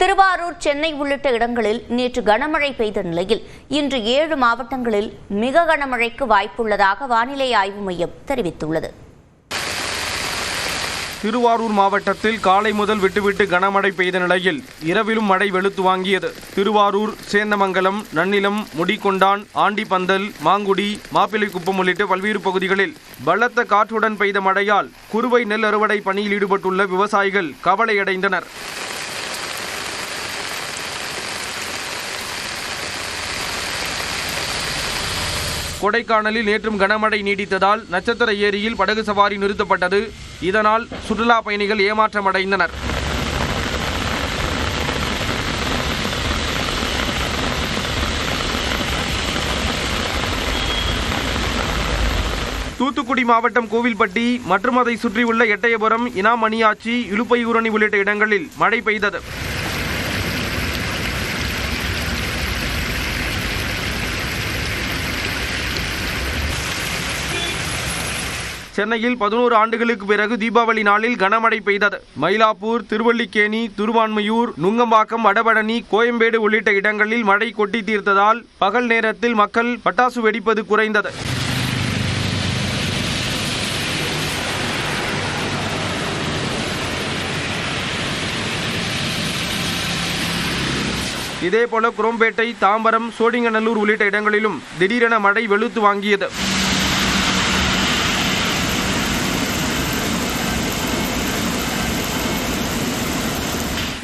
திருவாரூர், சென்னை உள்ளிட்ட இடங்களில் நேற்று கனமழை பெய்த நிலையில் இன்று 7 மாவட்டங்களில் மிக கனமழைக்கு வாய்ப்புள்ளதாக வானிலை ஆய்வு மையம் தெரிவித்துள்ளது. திருவாரூர் மாவட்டத்தில் காலை முதல் விட்டுவிட்டு கனமழை பெய்த நிலையில் இரவிலும் மழை வெளுத்து வாங்கியது. திருவாரூர், சேந்தமங்கலம், நன்னிலம், முடிகொண்டான், ஆண்டிப்பந்தல், மாங்குடி, மாப்பிள்ளைக்குப்பம் உள்ளிட்ட பல்வேறு பகுதிகளில் பலத்த காற்றுடன் பெய்த மழையால் குறுவை நெல் அறுவடை பணியில் ஈடுபட்டுள்ள விவசாயிகள் கவலையடைந்தனர். கொடைக்கானலில் நேற்றும் கனமழை நீடித்ததால் நட்சத்திர ஏரியில் படகு சவாரி நிறுத்தப்பட்டது. இதனால் சுற்றுலா பயணிகள் ஏமாற்றமடைந்தனர். தூத்துக்குடி மாவட்டம் கோவில்பட்டி மற்றும் அதை சுற்றியுள்ள எட்டயபுரம், இனாமணியாச்சி, இலுப்பையூரணி உள்ளிட்ட இடங்களில் மழை பெய்தது. சென்னையில் 11 ஆண்டுகளுக்கு பிறகு தீபாவளி நாளில் கனமழை பெய்தது. மயிலாப்பூர், திருவல்லிக்கேணி, திருவான்மையூர், நுங்கம்பாக்கம், வடபழனி, கோயம்பேடு உள்ளிட்ட இடங்களில் மழை கொட்டி தீர்த்ததால் பகல் நேரத்தில் மக்கள் பட்டாசு வெடிப்பது குறைந்தது. இதேபோல குரோம்பேட்டை, தாம்பரம், சோழிங்கநல்லூர் உள்ளிட்ட இடங்களிலும் திடீரென மழை வெளுத்து வாங்கியது.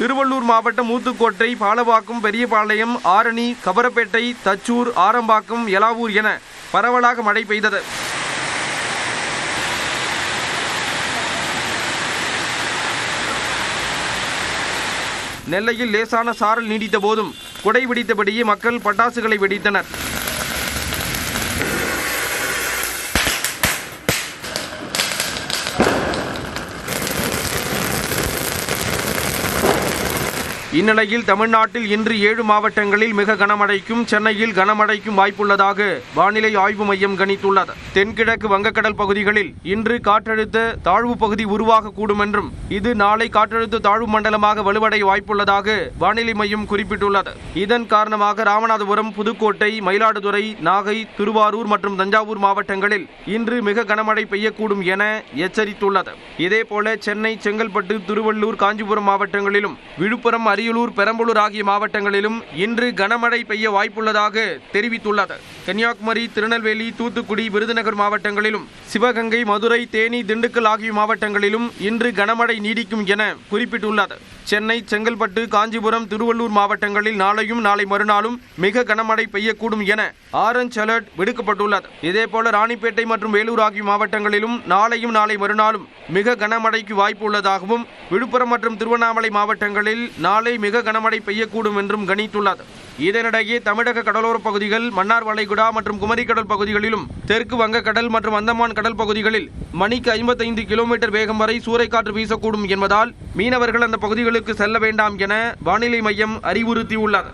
திருவள்ளூர் மாவட்டம் ஊத்துக்கோட்டை, பாலவாக்கம், பெரியபாளையம், ஆரணி, கபரப்பேட்டை, தச்சூர், ஆரம்பாக்கம், எலாவூர் என பரவலாக மழை பெய்தது. நெல்லையில் லேசான சாரல் நீடித்த போதும் குடை பிடித்தபடியே மக்கள் பட்டாசுகளை வெடித்தனர். இந்நிலையில் தமிழ்நாட்டில் இன்று 7 மாவட்டங்களில் மிக கனமழைக்கும், சென்னையில் கனமழைக்கும் வாய்ப்புள்ளதாக வானிலை ஆய்வு மையம் கணித்துள்ளது. தென்கிழக்கு வங்கக்கடல் பகுதிகளில் இன்று காற்றழுத்த தாழ்வு பகுதி உருவாகக்கூடும் என்றும் இது நாளை காற்றழுத்த தாழ்வு மண்டலமாக வலுவடைய வாய்ப்புள்ளதாக வானிலை மையம் குறிப்பிட்டுள்ளது. இதன் காரணமாக ராமநாதபுரம், புதுக்கோட்டை, மயிலாடுதுறை, நாகை, திருவாரூர் மற்றும் தஞ்சாவூர் மாவட்டங்களில் இன்று மிக கனமழை பெய்யக்கூடும் என எச்சரித்துள்ளது. இதேபோல சென்னை, செங்கல்பட்டு, திருவள்ளூர், காஞ்சிபுரம் மாவட்டங்களிலும், விழுப்புரம், அரியலூர், பெரம்பலூர் ஆகிய மாவட்டங்களிலும் இன்று கனமழை பெய்ய வாய்ப்புள்ளதாக தெரிவித்துள்ளது. கன்னியாகுமரி, திருநெல்வேலி, தூத்துக்குடி, விருதுநகர் மாவட்டங்களிலும், சிவகங்கை, மதுரை, தேனி, திண்டுக்கல் ஆகிய மாவட்டங்களிலும் இன்று கனமழை நீடிக்கும் என குறிப்பிட்டுள்ளது. சென்னை, செங்கல்பட்டு, காஞ்சிபுரம், திருவள்ளூர் மாவட்டங்களில் நாளையும் நாளை மறுநாளும் மிக கனமழை பெய்யக்கூடும் என ஆரஞ்ச் அலர்ட் விடுக்கப்பட்டுள்ளது. இதேபோல ராணிப்பேட்டை மற்றும் வேலூர் ஆகிய மாவட்டங்களிலும் நாளையும் நாளை மறுநாளும் மிக கனமழைக்கு வாய்ப்பு உள்ளதாகவும், விழுப்புரம் மற்றும் திருவண்ணாமலை மாவட்டங்களில் நாளை மிக கனமழை பெய்யக்கூடும் என்றும் கணித்துள்ளது. இதனிடையே தமிழக கடலோர பகுதிகள், மன்னார் வளைகுடா மற்றும் குமரிக்கடல் பகுதிகளிலும், தெற்கு வங்கக்கடல் மற்றும் அந்தமான் கடல் பகுதிகளில் மணிக்கு 55 கிலோமீட்டர் வேகம் வரை சூறைக்காற்று வீசக்கூடும் என்பதால் மீனவர்கள் அந்த பகுதிகளுக்கு செல்ல வேண்டாம் என வானிலை மையம் அறிவுறுத்தியுள்ளது.